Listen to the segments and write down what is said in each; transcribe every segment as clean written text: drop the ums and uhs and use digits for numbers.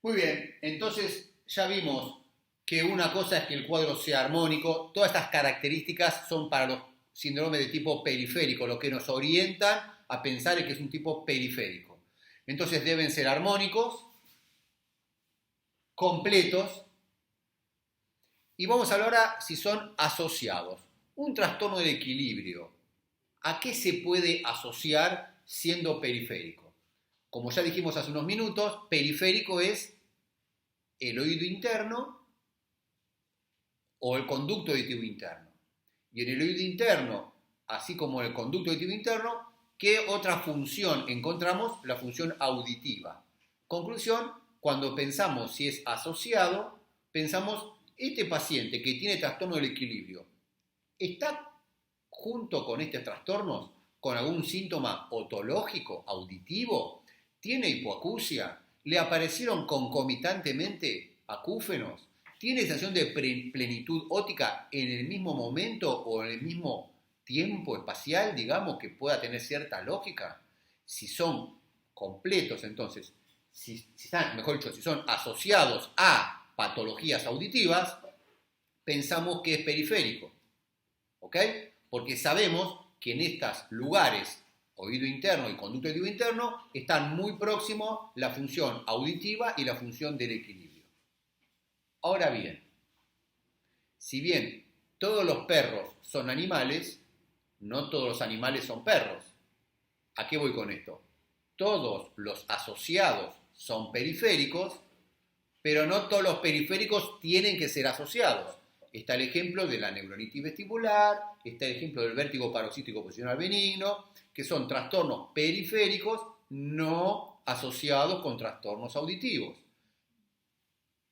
Muy bien, entonces ya vimos que una cosa es que el cuadro sea armónico. Todas estas características son para los síndromes de tipo periférico, lo que nos orientan a pensar es que es un tipo periférico. Entonces deben ser armónicos, completos, y vamos a hablar ahora si son asociados. Un trastorno del equilibrio, ¿a qué se puede asociar siendo periférico? Como ya dijimos hace unos minutos, periférico es el oído interno o el conducto auditivo interno. Y en el oído interno, así como en el conducto auditivo interno, ¿qué otra función encontramos? La función auditiva. Conclusión, cuando pensamos si es asociado, pensamos, este paciente que tiene trastorno del equilibrio, ¿está junto con estos trastornos con algún síntoma otológico, auditivo? ¿Tiene hipoacusia? ¿Le aparecieron concomitantemente acúfenos? ¿Tiene sensación de plenitud óptica en el mismo momento o en el mismo tiempo espacial, digamos, que pueda tener cierta lógica? Si son completos, entonces, si están, mejor dicho, si son asociados a patologías auditivas, pensamos que es periférico, ¿ok? Porque sabemos que en estos lugares, oído interno y conducto auditivo interno, están muy próximos la función auditiva y la función del equilibrio. Ahora bien, si bien todos los perros son animales, no todos los animales son perros. ¿A qué voy con esto? Todos los asociados son periféricos, pero no todos los periféricos tienen que ser asociados. Está el ejemplo de la neuronitis vestibular, está el ejemplo del vértigo paroxístico posicional benigno, que son trastornos periféricos no asociados con trastornos auditivos.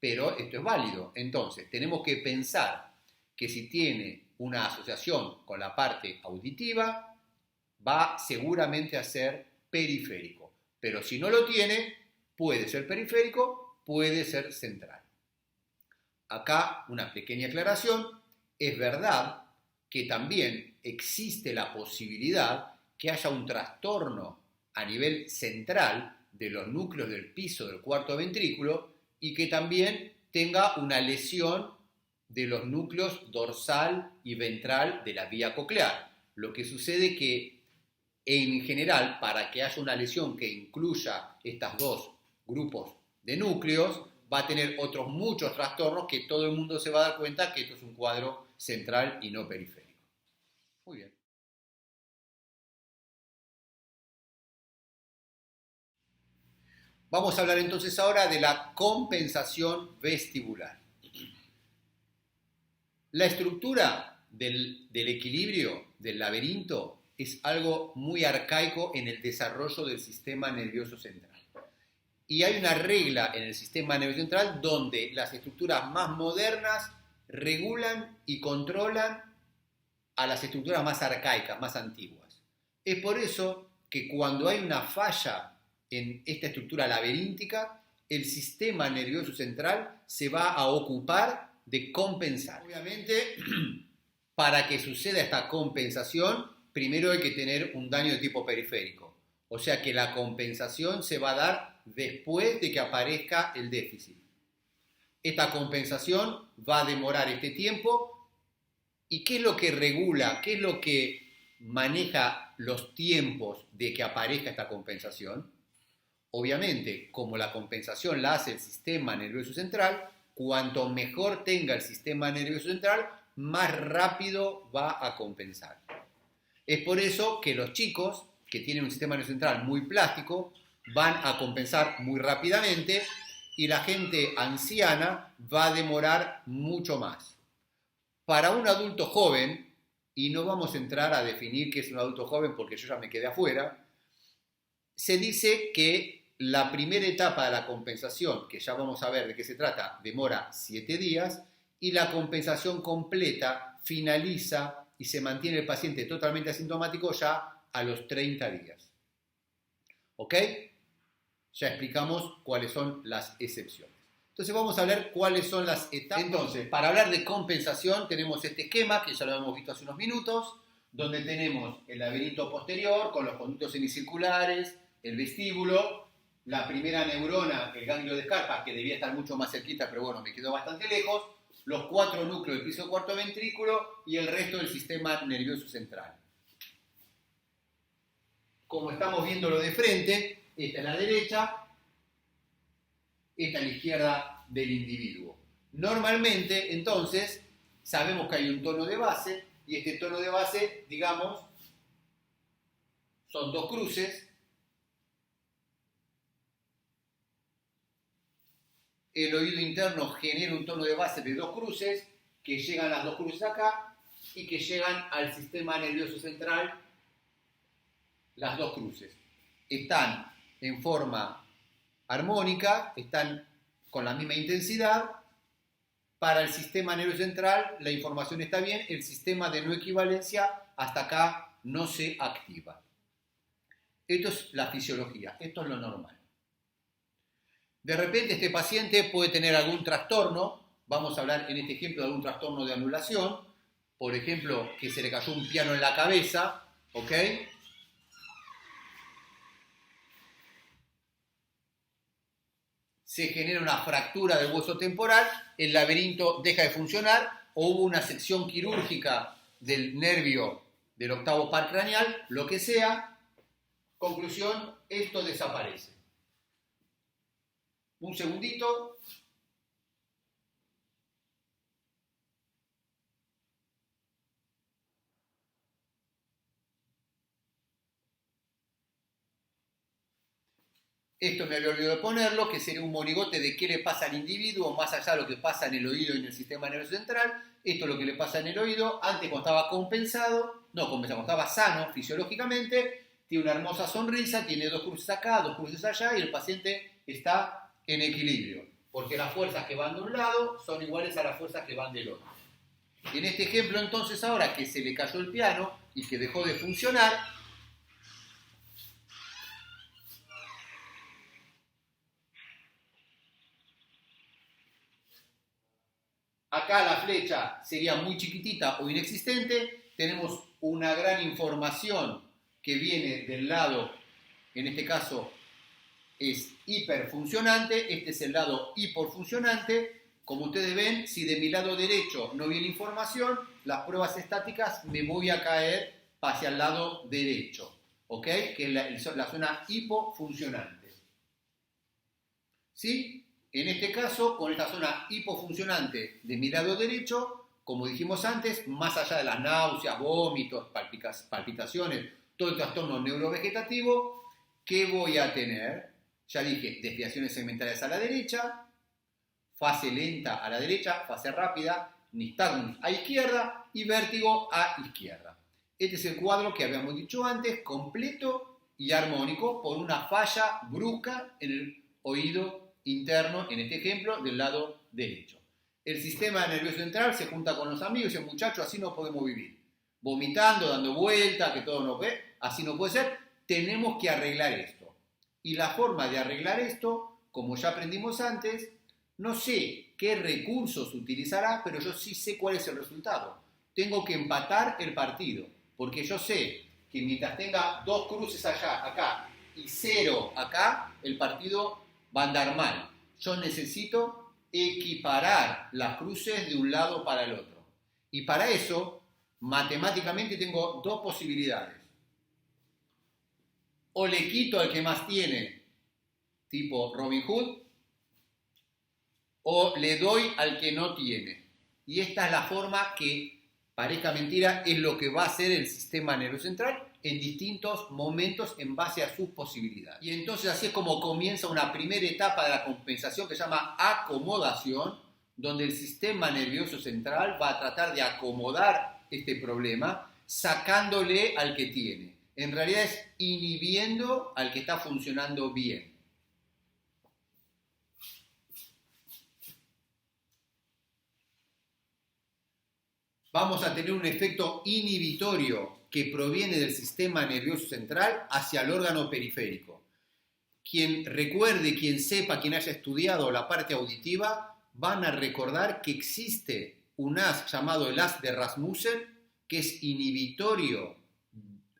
Pero esto es válido. Entonces, tenemos que pensar que si tiene una asociación con la parte auditiva, va seguramente a ser periférico. Pero si no lo tiene, puede ser periférico, puede ser central. Acá una pequeña aclaración. Es verdad que también existe la posibilidad que haya un trastorno a nivel central de los núcleos del piso del cuarto ventrículo y que también tenga una lesión de los núcleos dorsal y ventral de la vía coclear. Lo que sucede que en general, para que haya una lesión que incluya estos dos grupos de núcleos, va a tener otros muchos trastornos que todo el mundo se va a dar cuenta que esto es un cuadro central y no periférico. Muy bien. Vamos a hablar entonces ahora de la compensación vestibular. La estructura del equilibrio, del laberinto, es algo muy arcaico en el desarrollo del sistema nervioso central. Y hay una regla en el sistema nervioso central donde las estructuras más modernas regulan y controlan a las estructuras más arcaicas, más antiguas. Es por eso que cuando hay una falla en esta estructura laberíntica, el sistema nervioso central se va a ocupar de compensar. Obviamente, para que suceda esta compensación, primero hay que tener un daño de tipo periférico. O sea que la compensación se va a dar después de que aparezca el déficit. Esta compensación va a demorar este tiempo. ¿Y qué es lo que regula, qué es lo que maneja los tiempos de que aparezca esta compensación? Obviamente, como la compensación la hace el sistema nervioso central, cuanto mejor tenga el sistema nervioso central, más rápido va a compensar. Es por eso que los chicos que tienen un sistema nervioso central muy plástico van a compensar muy rápidamente y la gente anciana va a demorar mucho más. Para un adulto joven, y no vamos a entrar a definir qué es un adulto joven porque yo ya me quedé afuera, se dice que la primera etapa de la compensación, que ya vamos a ver de qué se trata, demora 7 días y la compensación completa finaliza y se mantiene el paciente totalmente asintomático ya a los 30 días. ¿Ok? Ya explicamos cuáles son las excepciones. Entonces vamos a ver cuáles son las etapas. Entonces, para hablar de compensación tenemos este esquema que ya lo hemos visto hace unos minutos, donde tenemos el laberinto posterior con los conductos semicirculares, el vestíbulo, la primera neurona, el ganglio de Scarpa, que debía estar mucho más cerquita, pero bueno, me quedó bastante lejos, los 4 núcleos del piso cuarto ventrículo y el resto del sistema nervioso central. Como estamos viéndolo de frente, esta es la derecha, esta es la izquierda del individuo. Normalmente, entonces, sabemos que hay un tono de base, y este tono de base, digamos, son 2 cruces. El oído interno genera un tono de base de 2 cruces, que llegan las 2 cruces acá, y que llegan al sistema nervioso central, las 2 cruces. Están en forma armónica, están con la misma intensidad. Para el sistema nervioso central la información está bien, el sistema de no equivalencia hasta acá no se activa. Esto es la fisiología, esto es lo normal. De repente este paciente puede tener algún trastorno, vamos a hablar en este ejemplo de algún trastorno de anulación, por ejemplo, que se le cayó un piano en la cabeza, ¿ok? Se genera una fractura del hueso temporal, el laberinto deja de funcionar, o hubo una sección quirúrgica del nervio del octavo par craneal, lo que sea, conclusión, esto desaparece. Un segundito. Esto me había olvidado de ponerlo, que sería un monigote de qué le pasa al individuo, más allá de lo que pasa en el oído y en el sistema nervioso central. Esto es lo que le pasa en el oído. Antes, cuando estaba cuando estaba sano fisiológicamente, tiene una hermosa sonrisa, tiene 2 cruces acá, 2 cruces allá, y el paciente está en equilibrio, porque las fuerzas que van de un lado son iguales a las fuerzas que van del otro. En este ejemplo, entonces, ahora que se le cayó el piano y que dejó de funcionar, acá la flecha sería muy chiquitita o inexistente. Tenemos una gran información que viene del lado, en este caso es hiperfuncionante, este es el lado hipofuncionante. Como ustedes ven, si de mi lado derecho no viene información, las pruebas estáticas me voy a caer hacia el lado derecho, ¿ok? Que es la zona hipofuncionante. ¿Sí? En este caso, con esta zona hipofuncionante de mi lado derecho, como dijimos antes, más allá de las náuseas, vómitos, palpitaciones, todo el trastorno neurovegetativo, ¿qué voy a tener? Ya dije, desviaciones segmentales a la derecha, fase lenta a la derecha, fase rápida, nystagmus a izquierda y vértigo a izquierda. Este es el cuadro que habíamos dicho antes, completo y armónico, por una falla brusca en el oído interno, en este ejemplo, del lado derecho. El sistema nervioso central se junta con los amigos y dice, muchachos, así no podemos vivir. Vomitando, dando vueltas, que todo nos ve, así no puede ser. Tenemos que arreglar esto. Y la forma de arreglar esto, como ya aprendimos antes, no sé qué recursos utilizará, pero yo sí sé cuál es el resultado. Tengo que empatar el partido, porque yo sé que mientras tenga 2 cruces allá, acá, y 0 acá, el partido va a andar mal. Yo necesito equiparar las cruces de un lado para el otro. Y para eso, matemáticamente tengo 2 posibilidades. O le quito al que más tiene, tipo Robin Hood, o le doy al que no tiene. Y esta es la forma que, parezca mentira, es lo que va a hacer el sistema nervioso central en distintos momentos en base a sus posibilidades. Y entonces así es como comienza una primera etapa de la compensación que se llama acomodación, donde el sistema nervioso central va a tratar de acomodar este problema sacándole al que tiene. En realidad es inhibiendo al que está funcionando bien. Vamos a tener un efecto inhibitorio que proviene del sistema nervioso central hacia el órgano periférico. Quien recuerde, quien sepa, quien haya estudiado la parte auditiva, van a recordar que existe un haz llamado el haz de Rasmussen, que es inhibitorio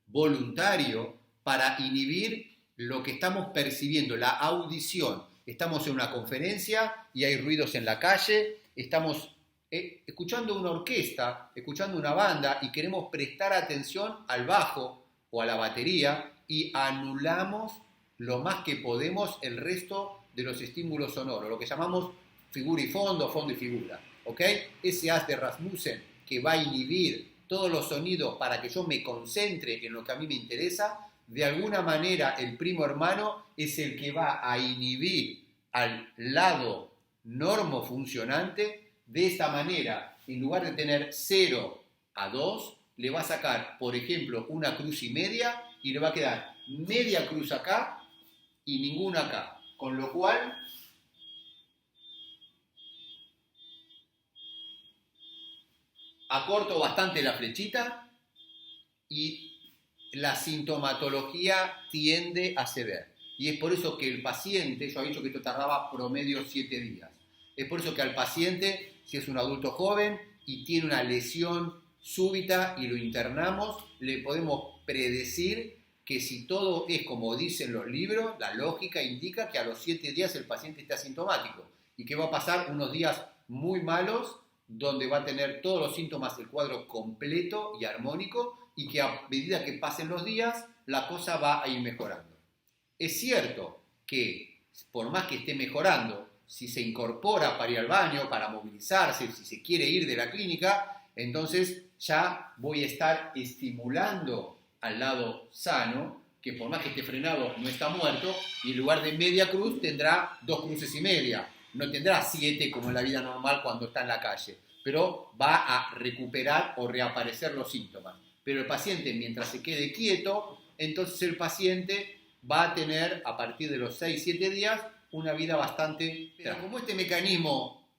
voluntario para inhibir lo que estamos percibiendo, la audición. Estamos en una conferencia y hay ruidos en la calle, estamos escuchando una orquesta, escuchando una banda y queremos prestar atención al bajo o a la batería y anulamos lo más que podemos el resto de los estímulos sonoros, lo que llamamos figura y fondo, fondo y figura. ¿Ok? Ese haz de Rasmussen que va a inhibir todos los sonidos para que yo me concentre en lo que a mí me interesa, de alguna manera el primo hermano es el que va a inhibir al lado normo funcionante. De esta manera, en lugar de tener 0 a 2, le va a sacar, por ejemplo, una cruz y media y le va a quedar media cruz acá y ninguna acá. Con lo cual, acorto bastante la flechita y la sintomatología tiende a ceder. Y es por eso que el paciente, yo he dicho que esto tardaba promedio 7 días. Es por eso que al paciente, si es un adulto joven y tiene una lesión súbita y lo internamos, le podemos predecir que si todo es como dicen los libros, la lógica indica que a los 7 días el paciente está asintomático y que va a pasar unos días muy malos donde va a tener todos los síntomas del cuadro completo y armónico y que a medida que pasen los días la cosa va a ir mejorando. Es cierto que por más que esté mejorando, si se incorpora para ir al baño, para movilizarse, si se quiere ir de la clínica, entonces ya voy a estar estimulando al lado sano, que por más que esté frenado no está muerto, y en lugar de media cruz tendrá 2 cruces y media. No tendrá 7 como en la vida normal cuando está en la calle, pero va a recuperar o reaparecer los síntomas. Pero el paciente, mientras se quede quieto, entonces el paciente va a tener, a partir de los 6-7 días, una vida bastante... Pero como este mecanismo,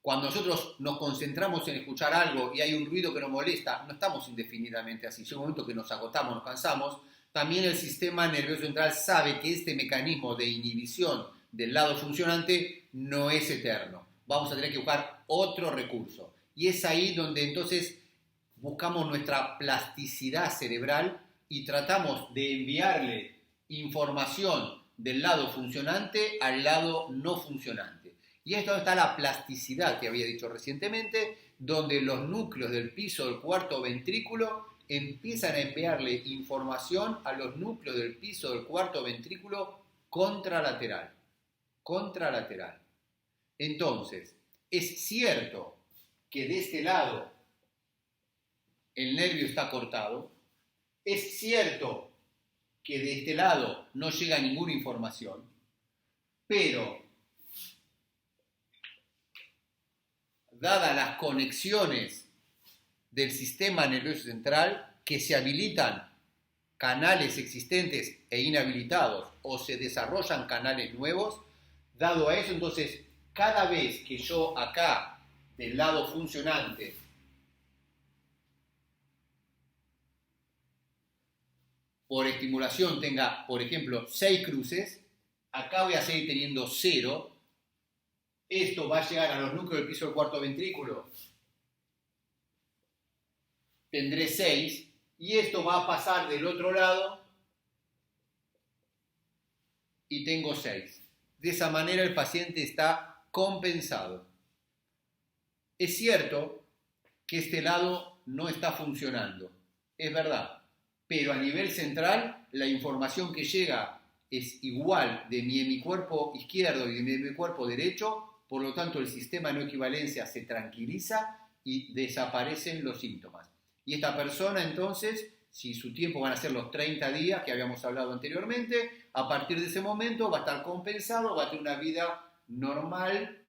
cuando nosotros nos concentramos en escuchar algo y hay un ruido que nos molesta, no estamos indefinidamente así. Llega un momento que nos agotamos, nos cansamos, también el sistema nervioso central sabe que este mecanismo de inhibición del lado funcionante no es eterno. Vamos a tener que buscar otro recurso. Y es ahí donde entonces buscamos nuestra plasticidad cerebral y tratamos de enviarle información del lado funcionante al lado no funcionante. Y esto está la plasticidad que había dicho recientemente, donde los núcleos del piso del cuarto ventrículo empiezan a enviarle información a los núcleos del piso del cuarto ventrículo contralateral. Contralateral. Entonces, es cierto que de este lado el nervio está cortado, es cierto que de este lado no llega ninguna información, pero dadas las conexiones del sistema nervioso central que se habilitan canales existentes e inhabilitados o se desarrollan canales nuevos, dado a eso, entonces, cada vez que yo acá, del lado funcionante, por estimulación tenga, por ejemplo, 6 cruces, acá voy a seguir teniendo 0, esto va a llegar a los núcleos del piso del cuarto ventrículo, tendré 6, y esto va a pasar del otro lado y tengo 6. De esa manera el paciente está compensado. Es cierto que este lado no está funcionando, es verdad, pero a nivel central la información que llega es igual de mi hemicuerpo izquierdo y de mi hemicuerpo derecho, por lo tanto el sistema de no equivalencia se tranquiliza y desaparecen los síntomas. Y esta persona entonces, si su tiempo van a ser los 30 días que habíamos hablado anteriormente, a partir de ese momento va a estar compensado, va a tener una vida normal